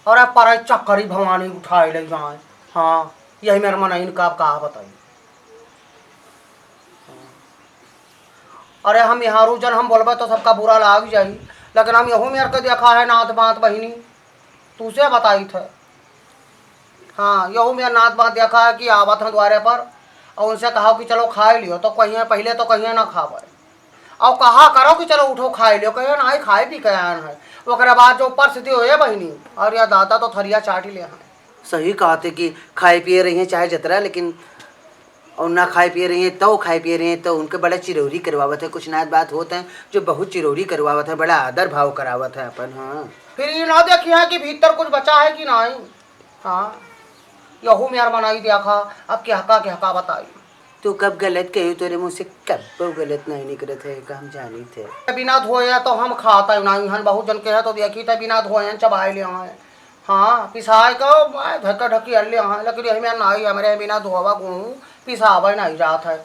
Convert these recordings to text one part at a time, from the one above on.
और अब पर चक्करी भवानी उठाए ले जाए। हाँ यही मेरे मन इनका कहा बताइए। अरे हम यहाँ जन हम बोलबे तो सबका बुरा लाग जाई, लेकिन हम यहू मेरे को देखा है नात बात बहिनी तुझे बताई थे। हाँ यहू मेरा नात बात देखा है कि आवत हैं द्वारे पर और उनसे कहा कि चलो खाए लियो, तो कहिए पहले तो कहिए ना खावे और कहा करो कि चलो उठो खाए लियो, कहिए ना खाए पी के आन है। ओकरे बाद जो परिस्थिति हो बहिनी और या दादा तो थरिया चाट ही ले हैं। सही कहा थे कि खाए पिए रही हैं चाहे जतरा, लेकिन और ना खाए पिए रही हैं तो खाए पिए रही हैं तो उनके बड़ा चिरौरी करवावत है। कुछ नात बात होते हैं जो बहुत चिरौरी करवावत है, बड़ा आदर भाव करावत है अपन। हाँ फिर ये ना देखिए कि भीतर कुछ बचा है कि नहीं। हाँ यहू मेरा मनाई देखा, अब क्या का बताई। तू कब गलत कही तेरे मुँह से, कब गलत नहीं निकले थे का हम जानी थे। बिना धोए तो हम खाता नहीं हन, बहुत जन के है तो देखी थे बिना धोए चबाए ले हैं। हाँ पिसाए को धक्का ढक्की हल ले हैं, लेकिन यही मेरा नहीं हमारे बिना धोवा गुणू पिसावे नहीं जात है।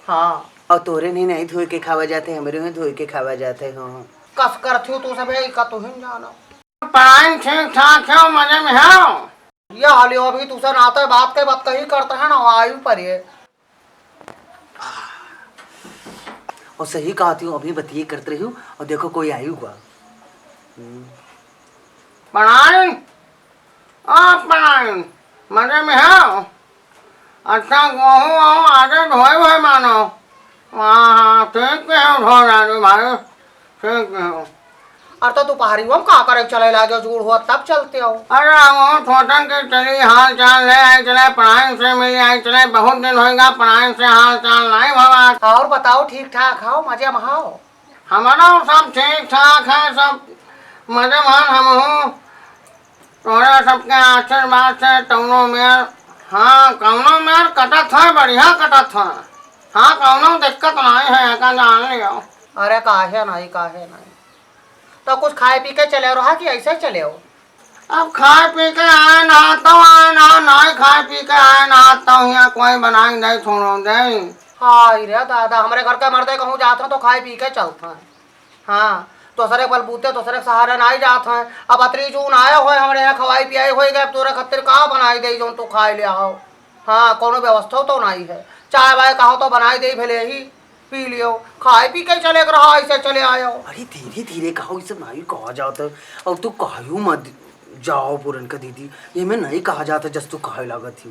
हाँ और तोरे नहीं धोए के खावा जाते, हमारे यहाँ धोए के खावा जाते। हाँ कस करती तू सब का तू ही जाना। पढ़ाई ठीक ठाक है, मजे में है। ये हालियो अभी तुझसे नाते बात के बात कही करते हैं ना आयु पर ये। और सही कहती हूँ, अभी बतिए करते रही हूँ और देखो कोई आई हुआ। पढ़ाई पढ़ाई मजे में है। अच्छा गेहूँ आगे धोए हुए मानो। हाँ ठीक है धो जानी भाई, ठीक है। और तो दोपहरी हम का करे चले लागे जूड़ हुआ तब चलते हो। अरे वो छोटन के चली हाल चाल ले आई चले, पढ़ाई से मिली आई चले, बहुत दिन होएगा पढ़ाई से हाल चाल नहीं भवा। और बताओ ठीक ठाक हो मजे में हो। हमारा सब ठीक ठाक है, सब मजे में हम हूँ। तोरे सबके आशीर्वाद से तौनो मेर, हाँ कौनो मेर कटत है, बढ़िया कटत है। हाँ कौनो दिक्कत नहीं है का जान लियो। अरे काहे नहीं तो कुछ खाए पी के चले रहा कि ऐसे चले हो। अब खाए पी के आए नहाता हूँ, आए ना नहीं खाए पी के आए नहाता हूँ, यहाँ कोई बनाई नहीं छोड़ो दे। हाँ रे दादा हमारे घर के मर्दे कहूँ जाते हैं तो खाए पी के चलते हैं। हाँ दूसरे बलबूते दूसरे सहारे नहीं जाते हैं। अब अतरी जून आए हो हमारे यहाँ खवाई पियाई हो गए, तोरे खतिर कहा बनाई दे जो तू खाए ले आओ। हाँ कोनो व्यवस्था तो नहीं है, चाय वाय कहो तो बनाई दे भले ही पी लियो, खाए पी के चले रहा ऐसे चले आयो। अरे धीरे धीरे कहो, इसे नहीं कहा जाता। और तू कहू मत जाओ पूरन का दीदी, ये मैं नहीं कहा जाता जस तू कहे लागत थी।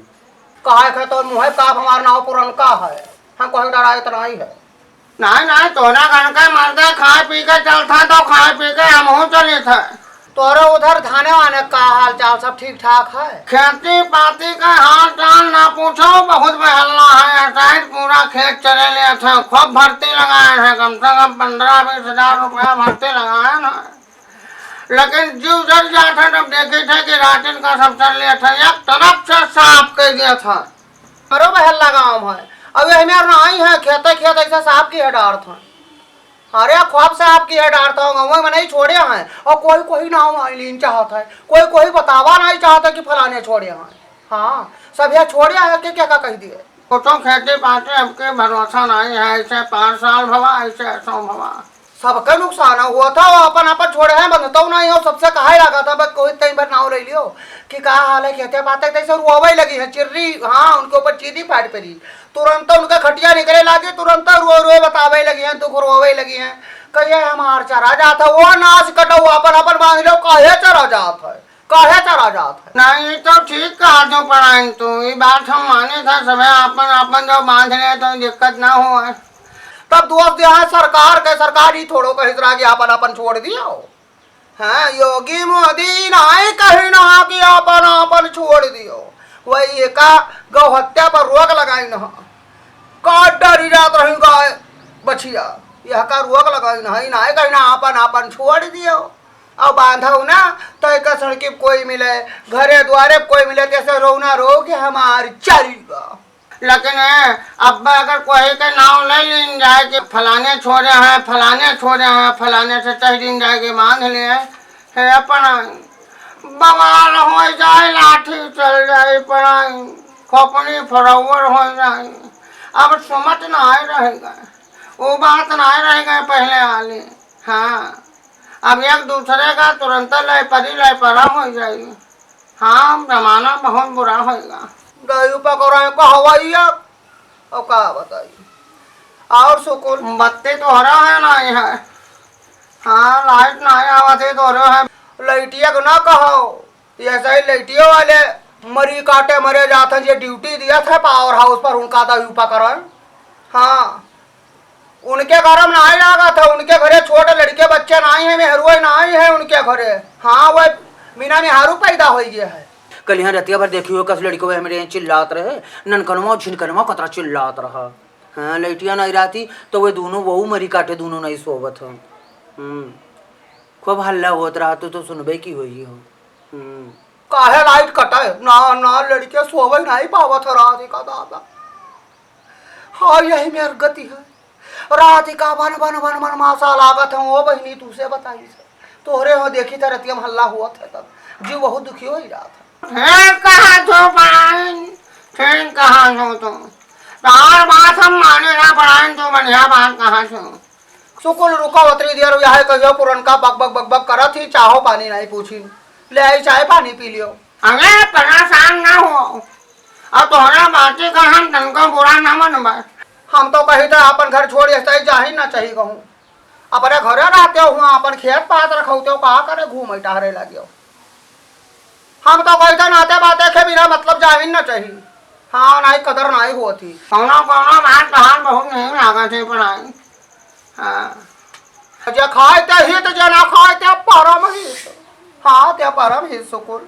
कहा है तो मुँह का हमारा नाव पुरन का है, हम कहीं डराए तो नहीं है। नहीं तोरा घर के मर्दे खाए पी के चलता तो खाए पी के हम चले थे। तोरे उधर धाने वाने का हाल चाल सब ठीक ठाक है। खेती पाती का हाल चाल ना पूछो, बहुत बहलना है। साइड पूरा खेत चले लिए थे, खूब भर्ती लगाए हैं, कम से कम 15-20 हजार रुपया भर्ती लगाए ना। लेकिन जीव जल जाते तब देखे थे कि राशन का सब चल लिया था, एक तरफ से साफ कर दिया था। अरे बहला गाँव है, अब ये मेरा नहीं है खेते खेत ऐसा साफ की है डार था। अरे ख्वाब साहब की है डारता हूँ गाँव में नहीं छोड़े हैं, और कोई नाम लीन चाहता है, कोई बतावा नहीं चाहता कि फलाने छोड़े हैं। हाँ सब यह छोड़े हैं कि क्या कह दिए। तो खेती पाती अब के भरोसा नहीं है, ऐसे 5 साल भवा ऐसे ऐसा भवा सबके नुकसान हुआ था, वो अपन छोड़े हैं बनता नहीं हो। सबसे कहा लगा था बस कोई तई बार नाव ले लियो कि क्या हाल है कहते पाते तैसे रुआवे लगी है चिर्री। हाँ उनके ऊपर चीनी फाट पड़ी, तुरंत उनका खटिया निकले लगे, तुरंत रो बतावे लगी हैं, दुख रोवे लगी हैं। कहिए हमार चरा जाता वो नाश कटो अपन बांध लो, काहे चरा जात है, काहे चरा जात है। नहीं तो ठीक कहा जो पढ़ाई तू, ये बात हम माने था सब अपन जो बांध ले तो दिक्कत ना हो। तब दोष दिया है सरकार के, सरकारी थोड़ो कही तरह अपन छोड़ दिया हो। हाँ योगी मोदी नहीं कही ना कि अपन छोड़ दियो, वही का गौ हत्या पर रोक लगाई न, काट डरी जात रही गाय बछिया, यह का रोक लगाई नहीं कही ना अपन छोड़ दियो। अब बांधो ना तो एक सड़की कोई मिले, घरे द्वारे कोई मिले, कैसे रो ना रो कि हमारी चलेगा। लेकिन अब अगर कोई के नाम ले लीन जाए कि फलाने छोड़े हैं फलाने से तह दिन जाएगी बांध लिए है अपन बवाल हो जाए, लाठी चल जाए, पढ़ाई खोपड़ी फरवर हो जाए। अब सुमत नहीं रहेगा, वो बात नहीं रहेगा पहले वाली। हाँ अब एक दूसरे का तुरंत लय परा हो जाएगी। हाँ जमाना बहुत बुरा होगा। दही पकड़ाए को हवाइया और का बताइए। और सुकुल बत्ती तो हरा है नहीं है। हाँ लाइट नहीं आवती तो हरा है। लैटिया को ना कहो, ऐसा ही लैटियों वाले मरी काटे मरे जाते जो ड्यूटी दिया था पावर हाउस पर उनका दही पकड़ाए। हाँ उनके घर में नहीं लगा था, उनके घरे छोटे लड़के बच्चे नहीं है, मेहरू नहीं है उनके घरे। हाँ वह मीना मेहरू पैदा हो गया है। कल यहाँ रतिया भर देखियो कस लड़को मेरे यहाँ चिल्लात रहे, ननकनवा झिनकनवा कतरा चिल्लात रहा। हाँ लड़टिया नहीं रहती तो वे दोनों वहू मरी काटे दोनों नहीं सोवत हो। खूब हल्ला होत रहा तो सुनबे की हुई हो। काहे लाइट कटे ना ना लड़के सोवे नहीं पावत है राधिका दादा। हाँ यही मेरी गति है। राधिका बन बन बन बन मासा लागत है वो बहनी तुझसे बताई से तोहरे हो देखी था रतिया में हल्ला हुआ था तब जीव बहुत दुखी हो ही रहा था। कहाँ छो पढ़ाई फिर कहाँ छो तुम तार बात हम माने ना पढ़ाई तो बढ़िया बात कहाँ छो। सुकुल रुका उतरी देर यह कहियो पुरनका बक बक बक बक करा थी चाहो पानी नहीं पूछी ले आई चाहे पानी पी लियो। अरे परेशान ना हो और तोहरा बातें का हम तनको बुरा ना मनबा। हम तो कही था अपन घर छोड़ ऐसा जा ही ना चाहिए कहूँ अपने घरे रहते हो अपन खेत पात रखते हो कहा करे घूम टहरे लगे। हम तो कही था नाते बाते के बिना मतलब जा ही ना चाहिए। हाँ नहीं कदर नहीं होती कौनो कौनो बात कहाँ बहुत नहीं लागत है पढ़ाई। हाँ जे खाए ते हित जे ना खाए ते परम हित। हाँ ते परम हित सुकुल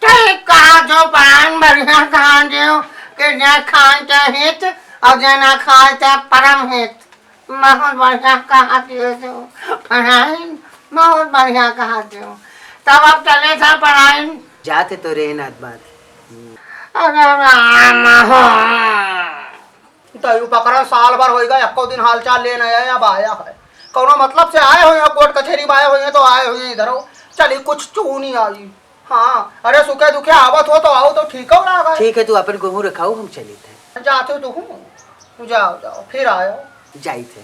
ठीक कहा जो पढ़ाई बढ़िया कहा जो कि जे खाए ते हित और जे ना खाए ते परम हित। बहुत बढ़िया कहा जो पढ़ाई बहुत बढ़िया कहा जो। तब अब चले था पढ़ाई जाते तो रहे नाथ बात। अरे राम हो दही पकड़ा साल भर होगा एको दिन हाल चाल लेने आया अब आया है कौनो मतलब से आए हुए कोर्ट कचहरी में आए हुए तो आए हुए इधर हो चली कुछ चू नहीं आई। हाँ अरे सुखे दुखे आवत हो तो आओ तो ठीक हो रहा। ठीक है तू अपन गेहूँ रखाओ हम चले थे जाते तो हूँ जाओ जाओ फिर आयो जाई थे।